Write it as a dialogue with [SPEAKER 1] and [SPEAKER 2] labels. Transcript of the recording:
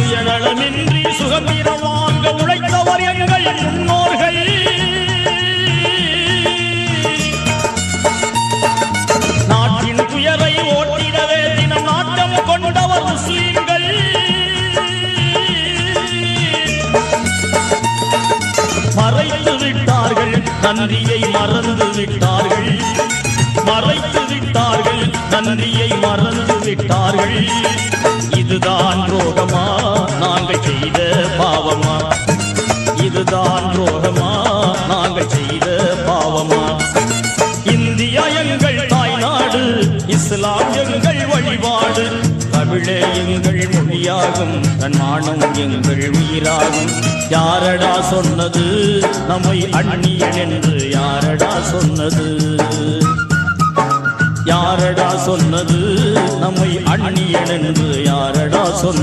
[SPEAKER 1] சுயநலமின்றி சுதந்திரம் வாங்க உழைத்தவர் எங்கள் முன்னோர்கள். நாட்டின் துயரை ஓட்டிடவே தினம் நாட்டம் கொண்டவர் முஸ்லிம்கள். மறைத்து விட்டார்கள், நன்றியை மறந்து விட்டார்கள். மறைத்து விட்டார்கள், நன்றியை மறந்து விட்டார்கள். இதுதான் துரோகமா நாங்கள் செய்த பாவமா? இதுதான் துரோகமா நாங்கள் செய்த பாவமா? இந்தியா எங்கள் தாய்நாடு, இஸ்லாம் எங்கள் வழிபாடு. தமிழே எங்கள் மொழியாகும், தன்மானம் எங்கள் உயிராகும். யாரடா சொன்னது நம்மை அந்நியன் என்று? யாரடா சொன்னது? யாரடா சொன்னது நம்மை அந்நியன் என்று? யாரடா சொன்னது?